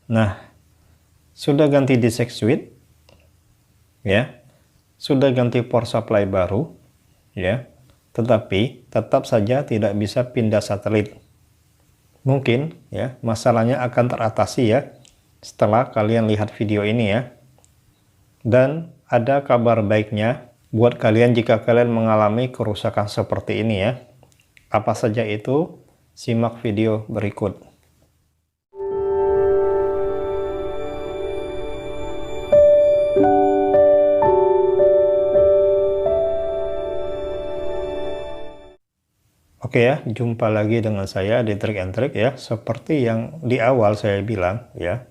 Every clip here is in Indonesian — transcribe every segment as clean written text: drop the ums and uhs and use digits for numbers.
Nah, sudah ganti disk switch, ya, sudah ganti power supply baru, ya, tetapi tetap saja tidak bisa pindah satelit. Mungkin ya masalahnya akan teratasi ya setelah kalian lihat video ini ya. Dan ada kabar baiknya buat kalian jika kalian mengalami kerusakan seperti ini ya. Apa saja itu? Simak video berikut. Oke ya, jumpa lagi dengan saya di Trik and Trik ya. Seperti yang di awal saya bilang ya,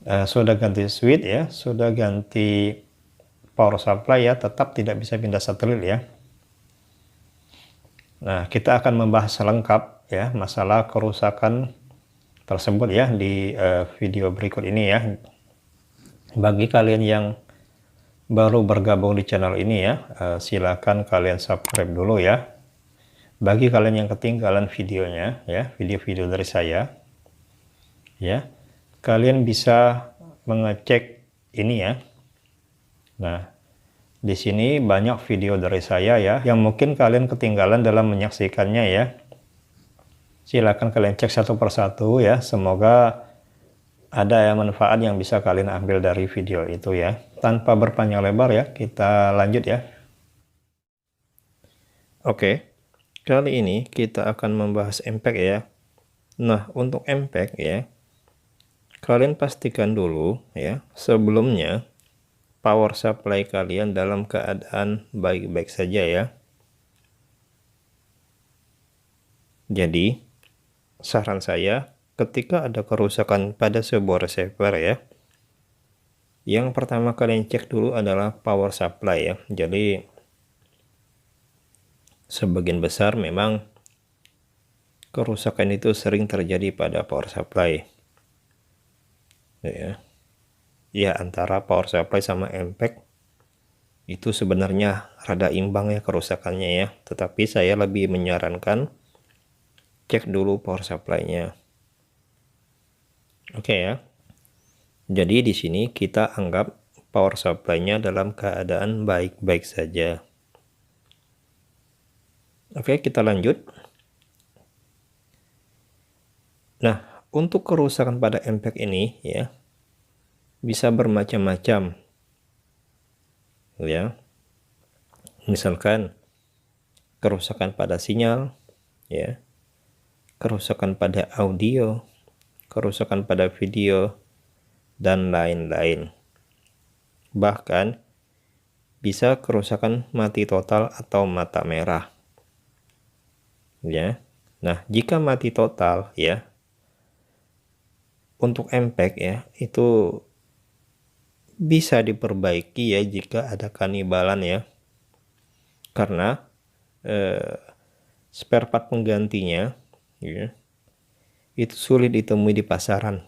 sudah ganti switch ya, sudah ganti power supply ya, tetap tidak bisa pindah satelit ya. Nah, kita akan membahas lengkap ya masalah kerusakan tersebut ya di video berikut ini ya. Bagi kalian yang baru bergabung di channel ini ya, silakan kalian subscribe dulu ya. Bagi kalian yang ketinggalan videonya ya, video-video dari saya ya, kalian bisa mengecek ini ya. Nah, di sini banyak video dari saya ya, yang mungkin kalian ketinggalan dalam menyaksikannya ya. Silakan kalian cek satu persatu ya, semoga ada manfaat yang bisa kalian ambil dari video itu ya. Tanpa berpanjang lebar ya, kita lanjut ya. Oke, kali ini kita akan membahas impact ya. Nah, untuk impact ya, kalian pastikan dulu ya, sebelumnya power supply kalian dalam keadaan baik-baik saja ya. Jadi, saran saya ketika ada kerusakan pada sebuah receiver ya, yang pertama kalian cek dulu adalah power supply ya. Jadi, sebagian besar memang kerusakan itu sering terjadi pada power supply ya. Ya, antara power supply sama impact itu sebenarnya rada imbang ya kerusakannya ya, tetapi saya lebih menyarankan cek dulu power supply-nya. Oke ya. Jadi di sini kita anggap power supply-nya dalam keadaan baik-baik saja. Oke, kita lanjut. Nah, untuk kerusakan pada impact ini ya, bisa bermacam-macam ya. Misalkan kerusakan pada sinyal ya, kerusakan pada audio, kerusakan pada video, dan lain-lain. Bahkan bisa kerusakan mati total atau mata merah ya. Nah, jika mati total ya, untuk impact ya, itu bisa diperbaiki ya jika ada kanibalan ya, karena spare part penggantinya ya, itu sulit ditemui di pasaran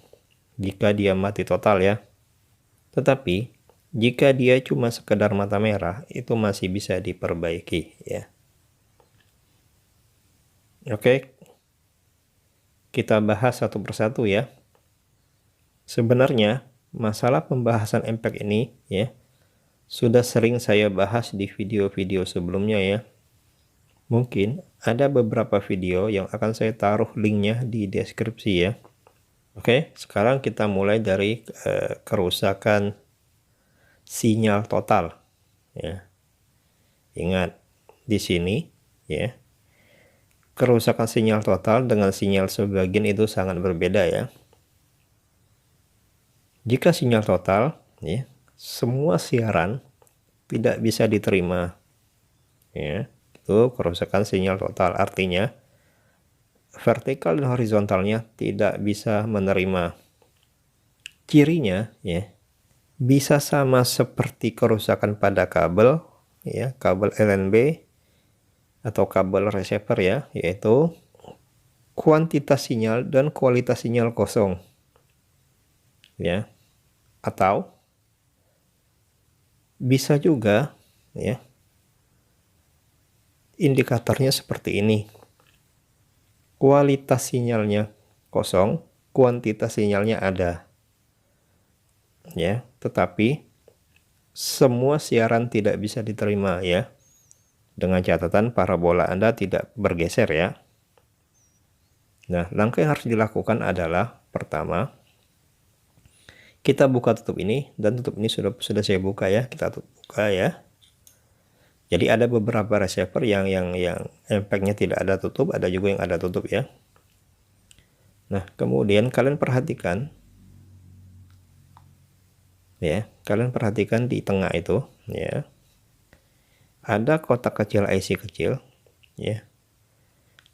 jika dia mati total ya. Tetapi jika dia cuma sekedar mata merah, itu masih bisa diperbaiki ya. Oke, kita bahas satu persatu ya. Sebenarnya masalah pembahasan impact ini ya sudah sering saya bahas di video-video sebelumnya ya. Mungkin ada beberapa video yang akan saya taruh linknya di deskripsi ya. Oke, sekarang kita mulai dari kerusakan sinyal total ya. Ingat di sini ya, kerusakan sinyal total dengan sinyal sebagian itu sangat berbeda ya. Jika sinyal total ya, semua siaran tidak bisa diterima ya, itu kerusakan sinyal total, artinya vertikal dan horizontalnya tidak bisa menerima. Cirinya ya, bisa sama seperti kerusakan pada kabel ya, kabel LNB atau kabel receiver ya, yaitu kuantitas sinyal dan kualitas sinyal kosong ya. Atau bisa juga ya, indikatornya seperti ini, kualitas sinyalnya kosong, kuantitas sinyalnya ada, ya, tetapi semua siaran tidak bisa diterima, ya, dengan catatan parabola Anda tidak bergeser, ya. Nah, langkah yang harus dilakukan adalah pertama, kita buka tutup ini, dan tutup ini sudah saya buka, ya. Kita buka, ya. Jadi ada beberapa receiver yang impact-nya tidak ada tutup, ada juga yang ada tutup, ya. Nah, kemudian kalian perhatikan, ya, kalian perhatikan di tengah itu, ya, ada kotak kecil IC kecil, ya,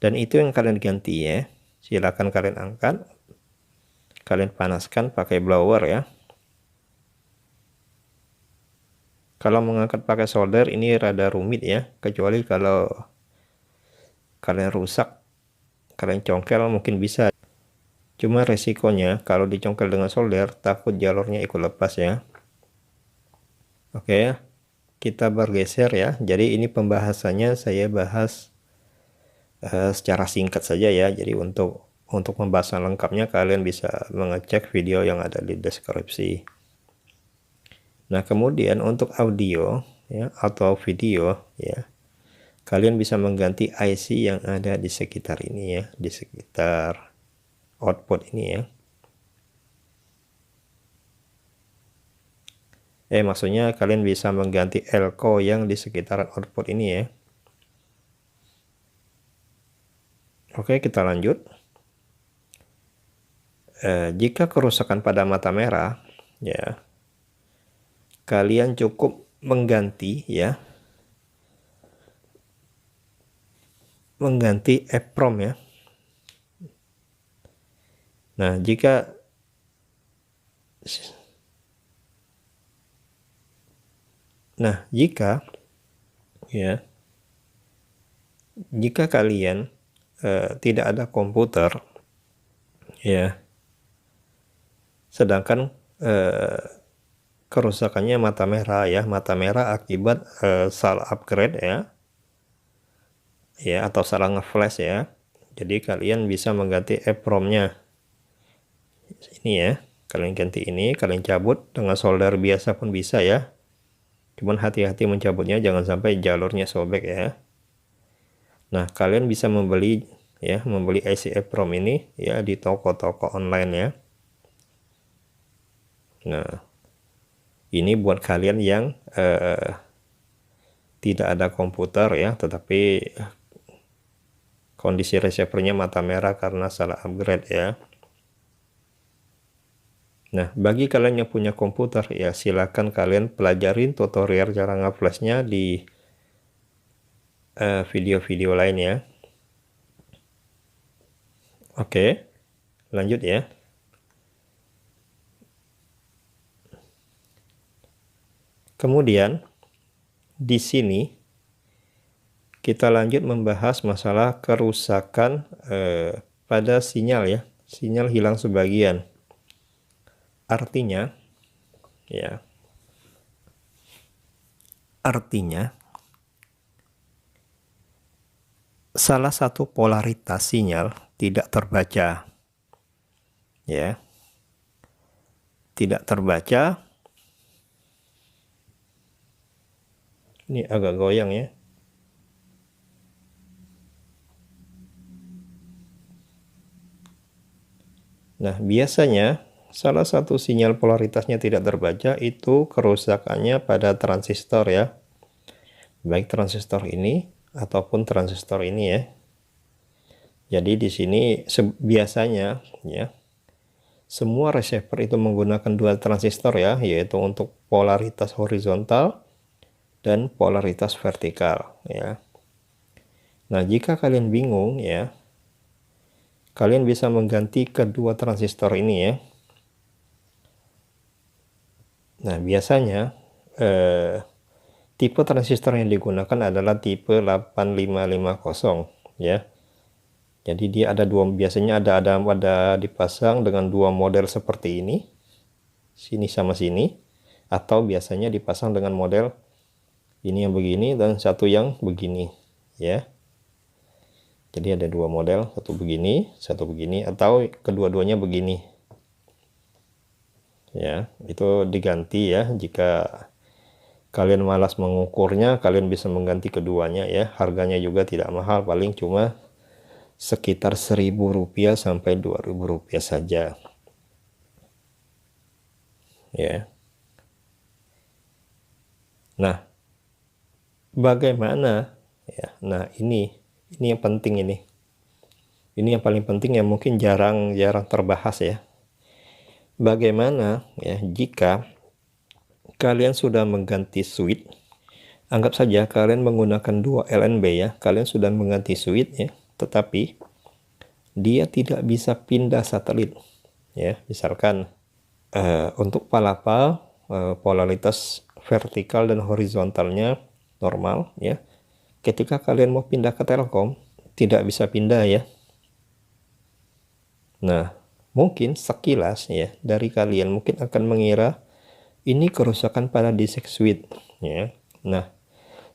dan itu yang kalian ganti, ya. Silakan kalian angkat, kalian panaskan pakai blower, ya. Kalau mengangkat pakai solder ini rada rumit, ya, kecuali kalau kalian rusak, kalian congkel mungkin bisa. Cuma resikonya kalau dicongkel dengan solder takut jalurnya ikut lepas, ya. Oke, kita bergeser, ya. Jadi ini pembahasannya saya bahas secara singkat saja, ya. Jadi untuk pembahasan lengkapnya kalian bisa mengecek video yang ada di deskripsi. Nah, kemudian untuk audio, ya, atau video, ya, kalian bisa mengganti IC yang ada di sekitar ini, ya, di sekitar output ini, ya. Maksudnya kalian bisa mengganti elko yang di sekitaran output ini, ya. Oke, kita lanjut. Jika kerusakan pada mata merah, ya, kalian cukup mengganti, ya, mengganti EEPROM, ya. Nah, jika ya, jika kalian tidak ada komputer, ya, sedangkan kerusakannya mata merah, ya, mata merah akibat salah upgrade, ya, atau salah nge-flash, ya. Jadi kalian bisa mengganti EEPROM-nya. Ini, ya, kalian ganti ini, kalian cabut dengan solder biasa pun bisa, ya. Cuman hati-hati mencabutnya, jangan sampai jalurnya sobek, ya. Nah, kalian bisa membeli, ya, membeli IC EEPROM ini, ya, di toko-toko online, ya. Nah, ini buat kalian yang tidak ada komputer, ya, tetapi kondisi receivernya mata merah karena salah upgrade, ya. Nah, bagi kalian yang punya komputer, ya, silakan kalian pelajarin tutorial cara nge-flashnya di video-video lain, ya. Oke, lanjut, ya. Kemudian di sini kita lanjut membahas masalah kerusakan pada sinyal, ya. Sinyal hilang sebagian. Artinya, ya, salah satu polaritas sinyal tidak terbaca, ya, tidak terbaca. Ini agak goyang, ya. Nah, biasanya salah satu sinyal polaritasnya tidak terbaca itu kerusakannya pada transistor, ya. Baik transistor ini ataupun transistor ini, ya. Jadi di sini biasanya, ya, semua receiver itu menggunakan dua transistor, ya, yaitu untuk polaritas horizontal dan polaritas vertikal, ya. Nah, jika kalian bingung, ya, kalian bisa mengganti kedua transistor ini, ya. Nah, biasanya tipe transistor yang digunakan adalah tipe 8550, ya. Jadi dia ada dua, biasanya ada dipasang dengan dua model seperti ini, sini sama sini, atau biasanya dipasang dengan model ini yang begini dan satu yang begini, ya. Jadi ada dua model, satu begini, atau kedua-duanya begini. Ya, itu diganti ya. Jika kalian malas mengukurnya, kalian bisa mengganti keduanya ya. Harganya juga tidak mahal, paling cuma sekitar Rp1.000 sampai Rp2.000 saja. Ya. Nah, bagaimana ya? Nah, ini yang penting ini. Ini yang paling penting yang mungkin jarang terbahas ya. Bagaimana ya jika kalian sudah mengganti switch? Anggap saja kalian menggunakan dua LNB ya. Kalian sudah mengganti switch ya, tetapi dia tidak bisa pindah satelit ya. Misalkan untuk palapa polaritas vertikal dan horizontalnya normal ya. Ketika kalian mau pindah ke Telkom, tidak bisa pindah ya. Nah, mungkin sekilas ya dari kalian mungkin akan mengira ini kerusakan pada disc switch ya. Nah,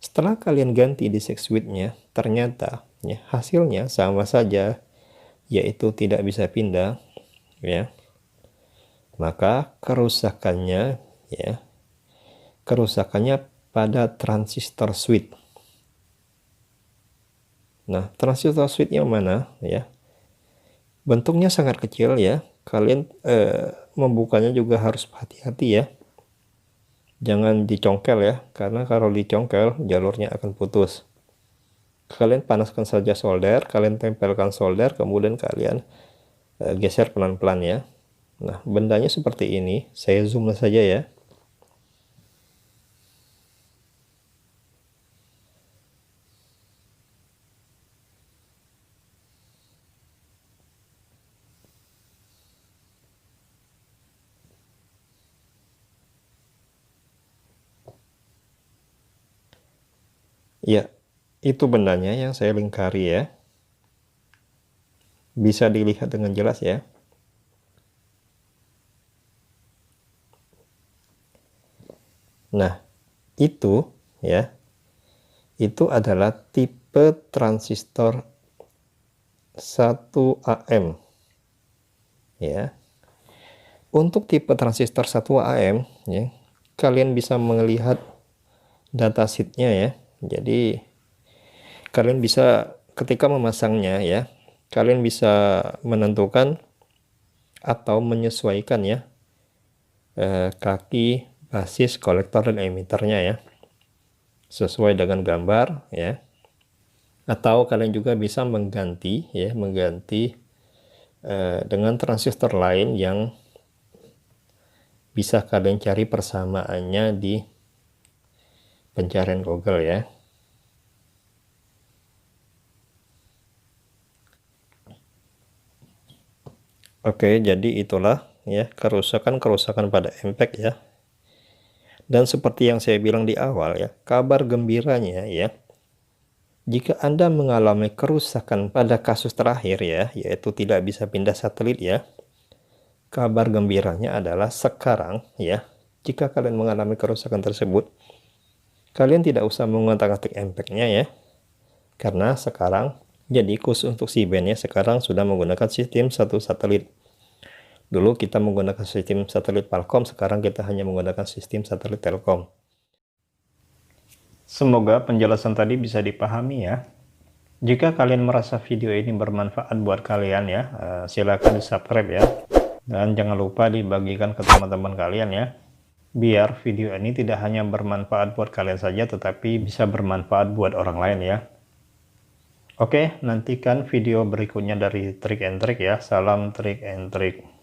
setelah kalian ganti disc switch-nya, ternyata ya hasilnya sama saja, yaitu tidak bisa pindah ya. Maka kerusakannya pada transistor switch. Nah, transistor switch yang mana ya? Bentuknya sangat kecil ya. Kalian membukanya juga harus hati-hati ya. Jangan dicongkel ya, karena kalau dicongkel jalurnya akan putus. Kalian panaskan saja solder, kalian tempelkan solder, kemudian kalian geser pelan-pelan ya. Nah, bendanya seperti ini. Saya zoom saja ya. Ya, itu bendanya yang saya lingkari ya. Bisa dilihat dengan jelas ya. Nah, itu ya. Itu adalah tipe transistor 1AM. Ya. Untuk tipe transistor 1AM ya, kalian bisa melihat datasheetnya ya. Jadi kalian bisa ketika memasangnya ya, kalian bisa menentukan atau menyesuaikan ya kaki, basis, kolektor dan emiternya ya, sesuai dengan gambar ya. Atau kalian juga bisa mengganti dengan transistor lain yang bisa kalian cari persamaannya di pencarian Google ya. Oke, jadi itulah ya kerusakan pada MPEG ya. Dan seperti yang saya bilang di awal ya, kabar gembiranya ya, jika Anda mengalami kerusakan pada kasus terakhir ya, yaitu tidak bisa pindah satelit ya, kabar gembiranya adalah sekarang ya, jika kalian mengalami kerusakan tersebut, kalian tidak usah mengotak-atik MPEG-nya ya, karena sekarang jadi khusus untuk si band ya, sekarang sudah menggunakan sistem satu satelit. Dulu kita menggunakan sistem satelit Palkom, sekarang kita hanya menggunakan sistem satelit Telkom. Semoga penjelasan tadi bisa dipahami ya. Jika kalian merasa video ini bermanfaat buat kalian ya, silakan di subscribe ya. Dan jangan lupa dibagikan ke teman-teman kalian ya. Biar video ini tidak hanya bermanfaat buat kalian saja, tetapi bisa bermanfaat buat orang lain ya. Oke, nantikan video berikutnya dari Trik and Trik ya. Salam Trik and Trik.